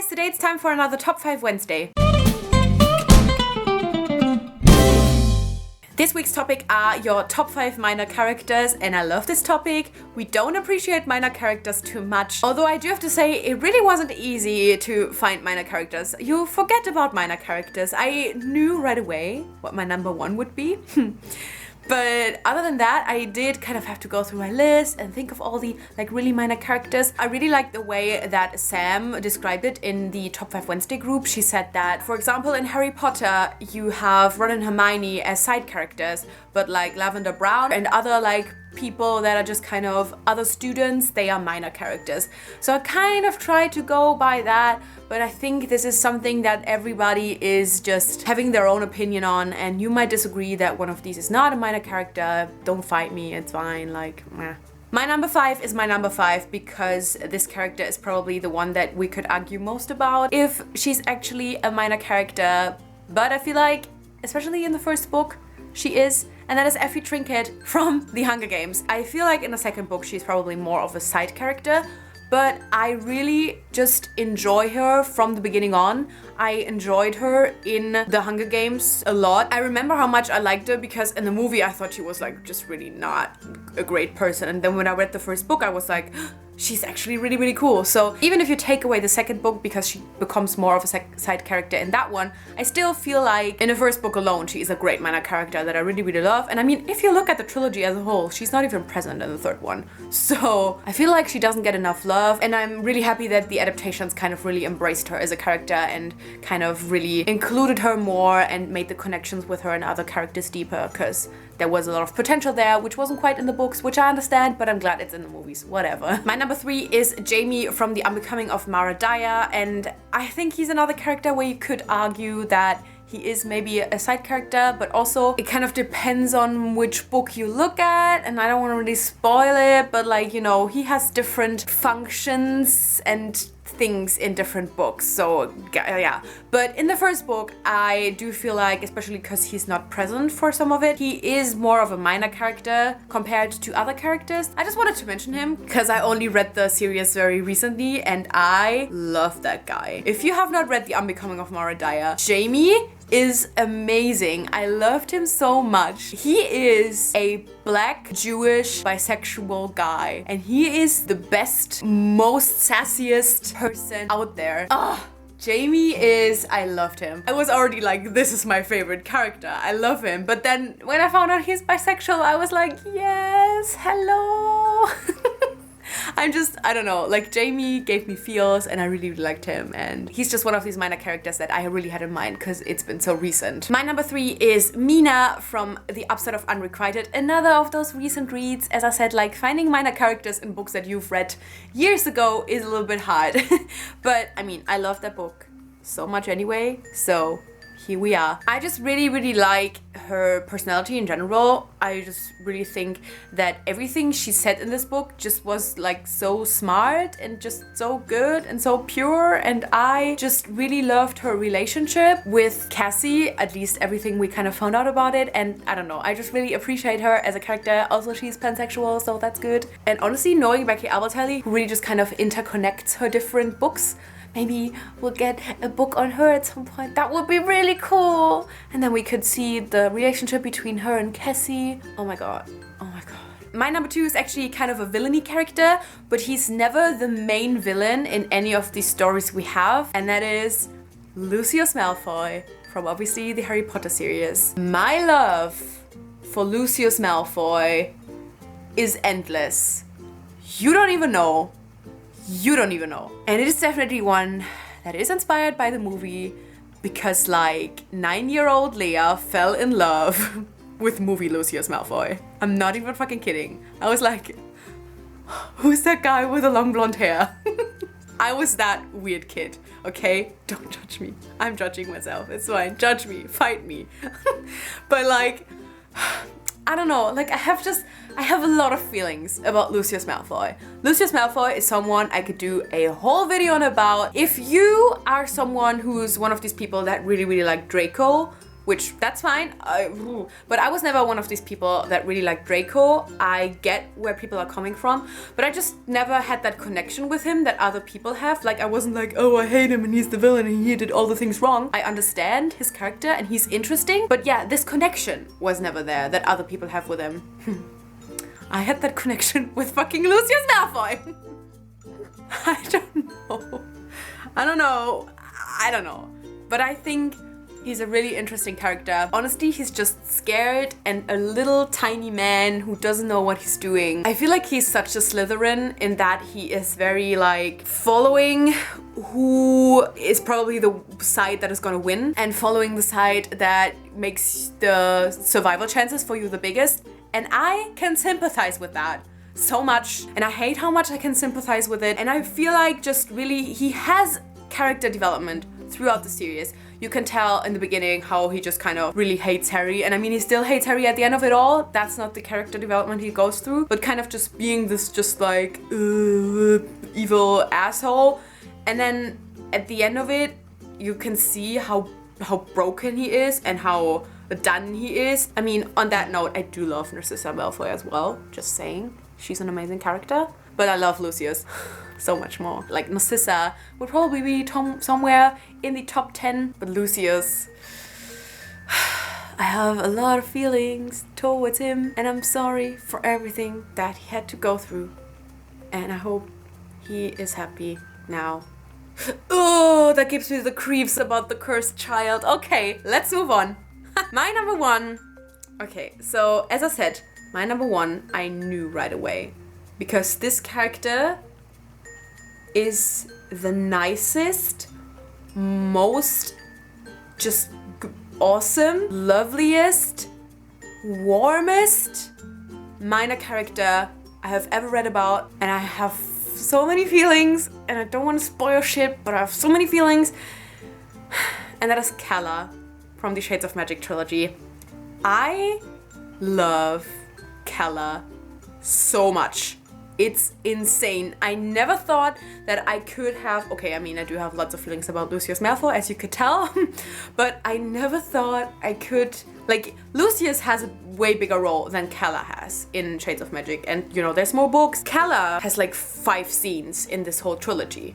guys, today it's time for another Top 5 Wednesday. This week's topic are your top 5 minor characters, and I love this topic. We don't appreciate minor characters too much, although I do have to say it really wasn't easy to find minor characters. You forget about minor characters. I knew right away what my number 1 would be. But other than that, I did kind of have to go through my list and think of all the really minor characters. I really like the way that Sam described it in the Top 5 Wednesday group. She said that, for example, in Harry Potter, you have Ron and Hermione as side characters, but like Lavender Brown and other people that are just kind of other students, they are minor characters. So I kind of tried to go by that, but I think this is something that everybody is just having their own opinion on, and you might disagree that one of these is not a minor character. Don't fight me, it's fine, meh. My number 5 is my number 5 because this character is probably the one that we could argue most about if she's actually a minor character, but I feel like, especially in the first book, she is, and that is Effie Trinket from The Hunger Games. I feel like in the second book she's probably more of a side character, but I really just enjoy her from the beginning on. I enjoyed her in The Hunger Games a lot. I remember how much I liked her because in the movie I thought she was just really not a great person, and then when I read the first book I was like, she's actually really, really cool. So even if you take away the second book because she becomes more of a side character in that one, I still feel like in the first book alone she is a great minor character that I really, really love. And I mean, if you look at the trilogy as a whole, she's not even present in the third one. So I feel like she doesn't get enough love, and I'm really happy that the adaptations kind of really embraced her as a character and kind of really included her more and made the connections with her and other characters deeper, because there was a lot of potential there which wasn't quite in the books, which I understand, but I'm glad it's in the movies, whatever. My number 3 is Jamie from The Unbecoming of Mara Dyer, and I think he's another character where you could argue that he is maybe a side character, but also it kind of depends on which book you look at, and I don't want to really spoil it, but he has different functions and things in different books, so yeah. But in the first book, I do feel like, especially because he's not present for some of it, he is more of a minor character compared to other characters. I just wanted to mention him because I only read the series very recently and I love that guy. If you have not read The Unbecoming of Mara Dyer, Jamie is amazing. I loved him so much. He is a black Jewish bisexual guy, and he is the best, most sassiest person out there. Jamie is, I loved him. I was already like, this is my favorite character. I love him. But then when I found out he's bisexual, I was like, yes, hello. I don't know, Jamie gave me feels and I really, really liked him, and he's just one of these minor characters that I really had in mind because it's been so recent. My number 3 is Mina from The Upside of Unrequited, another of those recent reads. As I said, finding minor characters in books that you've read years ago is a little bit hard. But I mean, I love that book so much anyway, so here we are. I just really, really like her personality in general. I just really think that everything she said in this book just was so smart and just so good and so pure, and I just really loved her relationship with Cassie, at least everything we kind of found out about it, and I don't know, I just really appreciate her as a character. Also, she's pansexual, so that's good. And honestly, knowing Becky Albertalli, who really just kind of interconnects her different books, maybe we'll get a book on her at some point. That would be really cool. And then we could see the relationship between her and Cassie. Oh my god. Oh my god. My number 2 is actually kind of a villainy character, but he's never the main villain in any of these stories we have, and that is Lucius Malfoy from obviously the Harry Potter series. My love for Lucius Malfoy is endless. You don't even know. You don't even know. And it is definitely one that is inspired by the movie because 9-year-old Leia fell in love with movie Lucius Malfoy. I'm not even fucking kidding. I was like, who's that guy with the long blonde hair? I was that weird kid, okay? Don't judge me. I'm judging myself. It's fine. Judge me. Fight me. But I don't know, I have a lot of feelings about Lucius Malfoy. Lucius Malfoy is someone I could do a whole video on about. If you are someone who's one of these people that really, really like Draco, which that's fine. But I was never one of these people that really like Draco. I get where people are coming from, but I just never had that connection with him that other people have. Like, I wasn't like, oh, I hate him and he's the villain and he did all the things wrong. I understand his character and he's interesting, but yeah, this connection was never there that other people have with him. I had that connection with fucking Lucius Malfoy. I don't know. But I think he's a really interesting character. Honestly, he's just scared and a little tiny man who doesn't know what he's doing. I feel like he's such a Slytherin in that he is very like following who is probably the side that is gonna win and following the side that makes the survival chances for you the biggest. And I can sympathize with that so much. And I hate how much I can sympathize with it. And I feel like just really, he has character development throughout the series. You can tell in the beginning how he just kind of really hates Harry. And I mean, he still hates Harry at the end of it all. That's not the character development he goes through, but kind of just being this just like evil asshole. And then at the end of it, you can see how broken he is and how done he is. I mean, on that note, I do love Narcissa Malfoy as well. Just saying. She's an amazing character. But I love Lucius so much more. Like, Narcissa would probably be somewhere in the top 10, but Lucius, I have a lot of feelings towards him, and I'm sorry for everything that he had to go through. And I hope he is happy now. Oh, that gives me the creeps about the cursed child. Okay, let's move on. My number one. Okay, so as I said, my number one, I knew right away. Because this character is the nicest, most just awesome, loveliest, warmest minor character I have ever read about. And I have so many feelings, and I don't want to spoil shit, but I have so many feelings. And that is Calla from the Shades of Magic trilogy. I love Calla so much. It's insane. I never thought that I could have... Okay, I mean, I do have lots of feelings about Lucius Malfoy, as you could tell. But I never thought I could... Like, Lucius has a way bigger role than Calla has in Shades of Magic. And, you know, there's more books. Calla has, like, 5 scenes in this whole trilogy.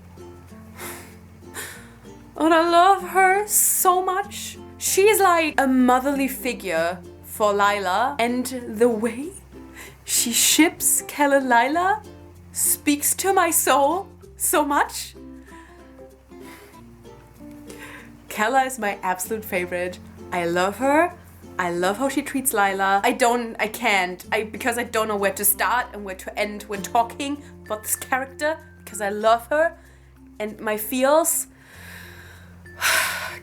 And I love her so much. She's like a motherly figure for Lila. And the way she ships Calla and Lila speaks to my soul so much. Calla is my absolute favorite. I love her. I love how she treats Lila. Because I don't know where to start and where to end when talking about this character, because I love her and my feels.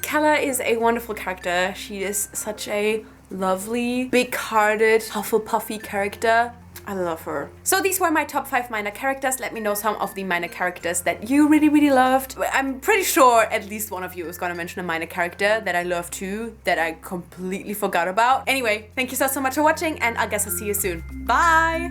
Calla is a wonderful character. She is such a lovely, big-hearted, Hufflepuffy character. I love her. So these were my top 5 minor characters. Let me know some of the minor characters that you really, really loved. I'm pretty sure at least one of you is gonna mention a minor character that I love too, that I completely forgot about. Anyway, thank you so much for watching, and I guess I'll see you soon. Bye!